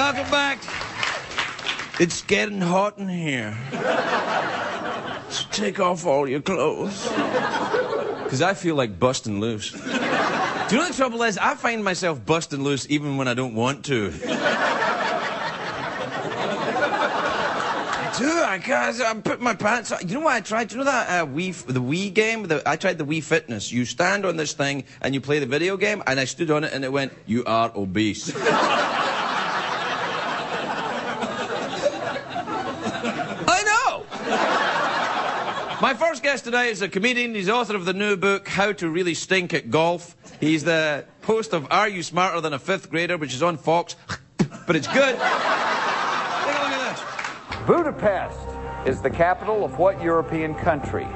Welcome back. It's getting hot in here. So take off all your clothes. Because I feel like busting loose. Do you know the trouble is? I find myself busting loose even when I don't want to. I put my pants on. You know what I tried? You know that the Wii game? I tried the Wii Fitness. You stand on this thing and you play the video game, and I stood on it and it went, "You are obese." I know! My first guest today is a comedian. He's author of the new book, How to Really Stink at Golf. He's the host of Are You Smarter Than a Fifth Grader, which is on Fox, but it's good. Take a look at this. Budapest is the capital of what European country?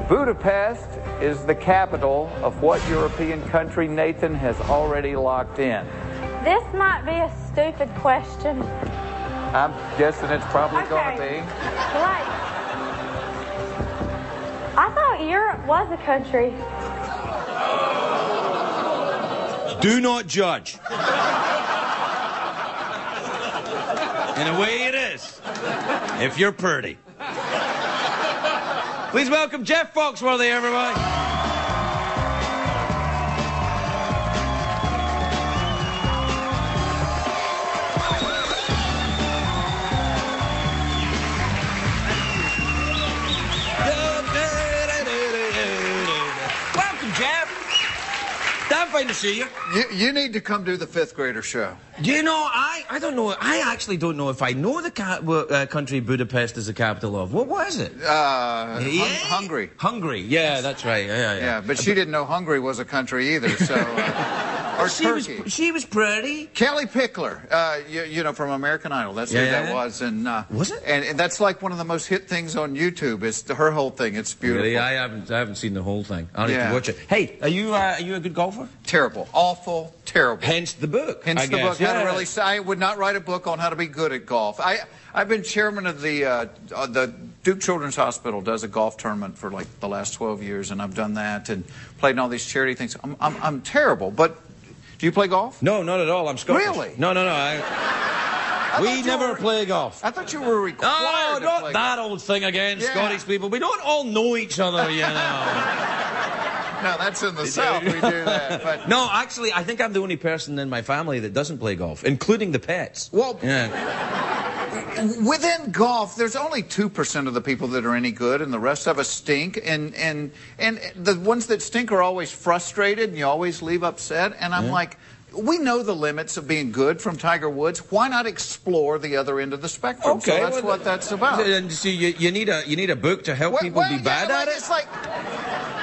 Budapest is the capital of what European country Nathan has already locked in? This might be a stupid question. I'm guessing it's probably going to be. Right. I thought Europe was a country. Do not judge. In a way it is, if you're pretty. Please welcome Jeff Foxworthy, everybody. Welcome, Jeff. I'm fine to see you. You need to come do the fifth grader show. Do you know, I don't know, I actually don't know if I know the country Budapest is the capital of. What was it? Hungary. Hungary, yeah, that's right, yeah. Yeah, but she didn't know Hungary was a country either, so... or Turkey. She was pretty. Kelly Pickler, you know, from American Idol. That's who that was. And, was it? And that's like one of the most hit things on YouTube. It's her whole thing. It's beautiful. Really? I haven't seen the whole thing. I'll need to watch it. Hey, are you a good golfer? Terrible. Awful. Terrible. Hence the book. Hence the book. How to really say. I would not write a book on how to be good at golf. I've been chairman of the Duke Children's Hospital does a golf tournament for like the last 12 years, and I've done that and played in all these charity things. I'm terrible, but do you play golf? No, not at all. I'm Scottish. Really? No. We never play golf. I thought you were required to not play that golf. old thing again, Scottish people. We don't all know each other, you know. No, that's in the South. We do that. But no, actually, I think I'm the only person in my family that doesn't play golf, including the pets. Well, yeah. Within golf, there's only 2% of the people that are any good, and the rest of us stink. And the ones that stink are always frustrated, and you always leave upset. And I'm like, we know the limits of being good from Tiger Woods. Why not explore the other end of the spectrum? Okay, so that's what that's about. And see, you need a book to help people be bad at it. It's like,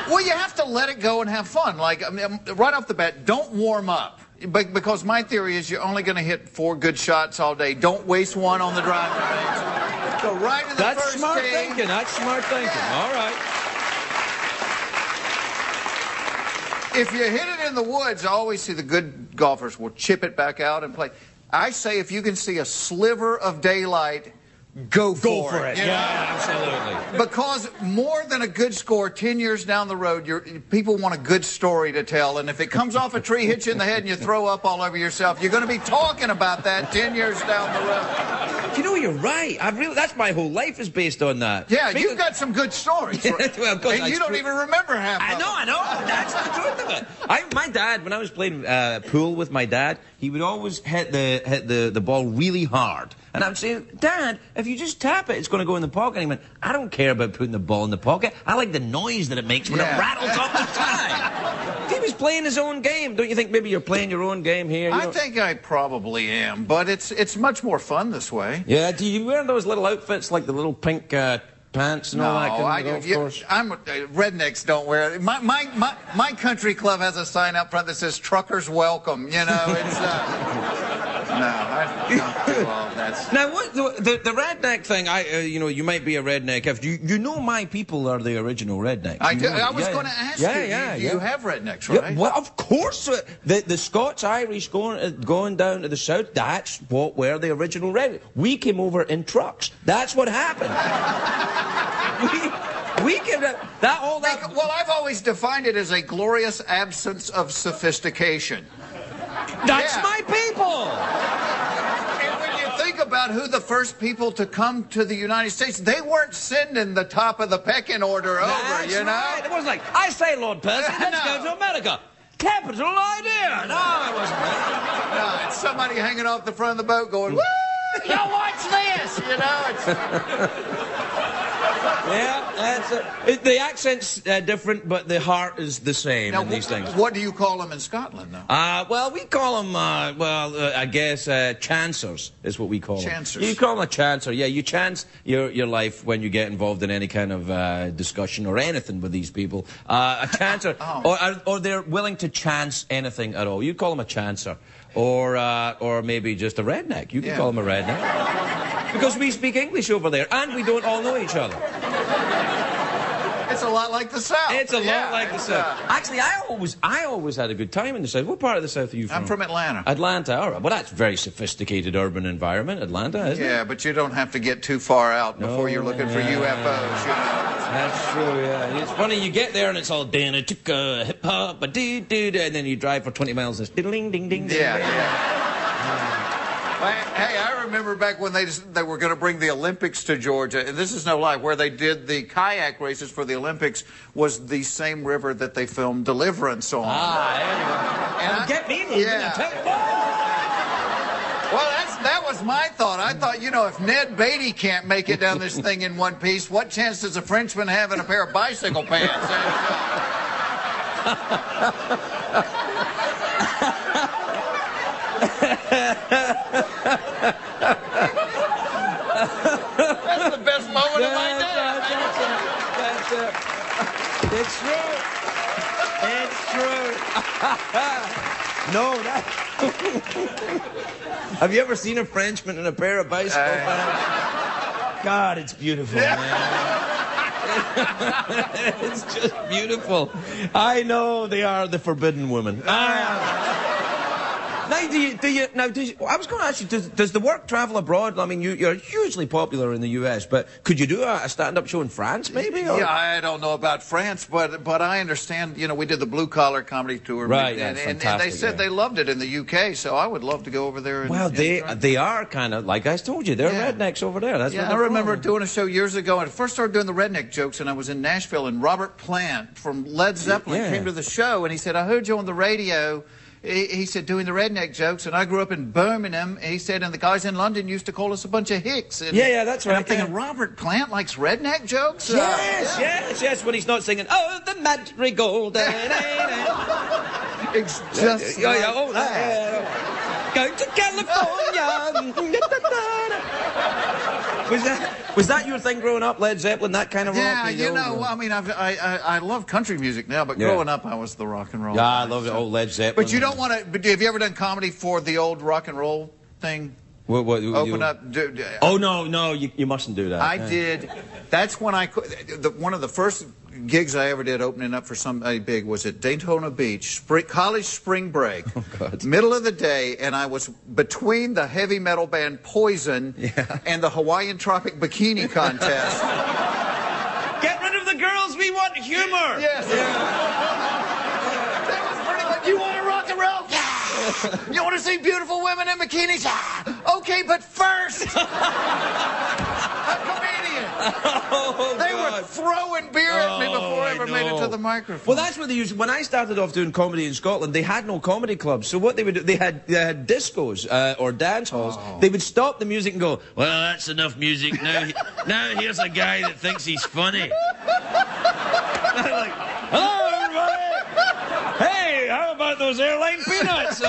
well, you have to let it go and have fun. Like, I mean, right off the bat, don't warm up. Because my theory is you're only going to hit 4 good shots all day. Don't waste one on the driving range. Go right to the That's first smart tee. thinking. That's smart thinking. Yeah. All right. If you hit it in the woods, I always see the good golfers will chip it back out and play. I say if you can see a sliver of daylight, go for it. Yeah, absolutely. Because more than a good score, 10 years down the road, people want a good story to tell. And if it comes off a tree, hits you in the head, and you throw up all over yourself, you're going to be talking about that 10 years down the road. You know, you're right. That's my whole life is based on that. Yeah, you've got some good stories. Well, and you don't even remember half of them. I know. That's the truth of it. My dad, when I was playing pool with my dad, he would always hit the ball really hard. And I would say, Dad, if you just tap it, it's going to go in the pocket. And he went, I don't care about putting the ball in the pocket. I like the noise that it makes when it rattles off the side. He was playing his own game. Don't you think maybe you're playing your own game here? I think I probably am, but it's much more fun this way. Yeah, do you wear those little outfits like the little pink pants and all that kind of golf course? Rednecks don't wear it. My country club has a sign up front that says "Truckers Welcome." You know, it's no, I don't do all that. Now, what the redneck thing? You know, you might be a redneck if you know my people are the original rednecks. I was going to ask you. You have rednecks, right? Yeah, well, of course. The Scots Irish going down to the south. That's what were the original rednecks. We came over in trucks. That's what happened. We give that all that. Well, I've always defined it as a glorious absence of sophistication. That's my people. about who the first people to come to the United States, they weren't sending the top of the pecking order over, That's you know? right. It wasn't like, I say, Lord Percy, let's go to America. Capital idea. No, it wasn't that. No, it's somebody hanging off the front of the boat going, woo, yo, watch this, you know? It's... Yeah, that's it. The accent's different, but the heart is the same Now, in these things. What do you call them in Scotland, though? Well, we call them, I guess, chancers is what we call them. Chancers. You call them a chancer. Yeah, you chance your life when you get involved in any kind of discussion or anything with these people. A chancer, or they're willing to chance anything at all. You call them a chancer. Or maybe just a redneck. You can call them a redneck. Because we speak English over there, and we don't all know each other. It's a lot like the South. It's a lot like the South. Actually, I always had a good time in the South. What part of the South are you from? I'm from Atlanta. Atlanta, all right. Well, that's a very sophisticated urban environment, Atlanta, isn't it? Yeah, but you don't have to get too far out before you're looking for UFOs, you know. That's true, yeah. It's funny, you get there and it's all hip-hop, and then you drive for 20 miles and it's ding, ding, ding, ding. Yeah. Hey, I remember back when they were going to bring the Olympics to Georgia, and this is no lie, where they did the kayak races for the Olympics was the same river that they filmed Deliverance on. And get me moving. Well, that was my thought. I thought, you know, if Ned Beatty can't make it down this thing in one piece, what chance does a Frenchman have in a pair of bicycle pants? That's the best moment of my day. That's it. It's true. It's true. No, Have you ever seen a Frenchman in a pair of bicycle pants? God, it's beautiful, man. It's just beautiful. I know they are the forbidden woman. Now, I was going to ask you, does the work travel abroad? I mean, you're hugely popular in the U.S., but could you do a stand-up show in France, maybe? Or? Yeah, I don't know about France, but I understand, you know, we did the Blue Collar Comedy Tour. Right, and they said they loved it in the U.K., so I would love to go over there. And, well, they are kind of, like I told you, they're rednecks over there. That's what I remember doing a show years ago, and I first started doing the redneck jokes, and I was in Nashville, and Robert Plant from Led Zeppelin came to the show, and he said, I heard you on the radio. He said, doing the redneck jokes, and I grew up in Birmingham. He said, and the guys in London used to call us a bunch of hicks. And, that's right. And I'm thinking, Robert Plant likes redneck jokes? Yes, when he's not singing, oh, the marigold. It's just Go to California. Was that your thing growing up, Led Zeppelin, that kind of rock? Yeah, you know, I mean, I love country music now, but growing up, I was the rock and roll. Yeah, I love the old Led Zeppelin. But you don't want to. But have you ever done comedy for the old rock and roll thing? What Open up. Oh no, you mustn't do that. I did. That's when one of the first gigs I ever did opening up for somebody big was at Daytona Beach, college spring break, middle of the day, and I was between the heavy metal band Poison and the Hawaiian Tropic Bikini Contest. Get rid of the girls, we want humor. Yes. That was pretty much. You want to rock and roll? Yeah. You want to see beautiful women in bikinis? Yeah. Okay, but first, a comedian. They were throwing beer at me before I ever made it to the microphone. Well, that's what they used. When I started off doing comedy in Scotland, they had no comedy clubs. So what they would do, they had discos or dance halls. They would stop the music and go, well, that's enough music. Now here's a guy that thinks he's funny. I'm like, hello, everybody. Hey, how about those airline peanuts?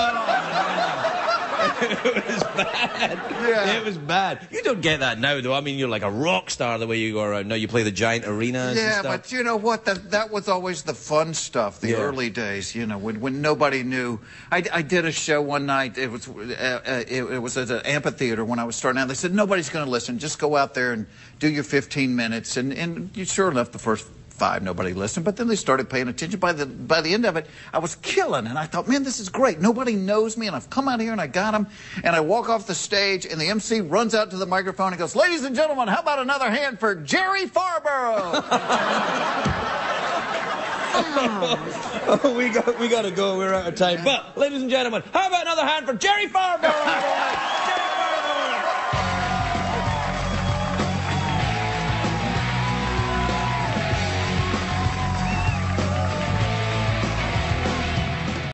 It was bad. Yeah. It was bad. You don't get that now, though. I mean, you're like a rock star the way you go around. Now you play the giant arenas and stuff. Yeah, but you know what? That was always the fun stuff, the early days, you know, when nobody knew. I did a show one night. It was at an amphitheater when I was starting out. They said, nobody's going to listen. Just go out there and do your 15 minutes. And you sure enough, the first 5, nobody listened, but then they started paying attention. By the end of it, I was killing, and I thought, man, this is great. Nobody knows me, and I've come out here and I got them. And I walk off the stage, and the MC runs out to the microphone and goes, ladies and gentlemen, how about another hand for Jerry Farborough? We got to go. We're out of time. But, ladies and gentlemen, how about another hand for Jerry Farborough?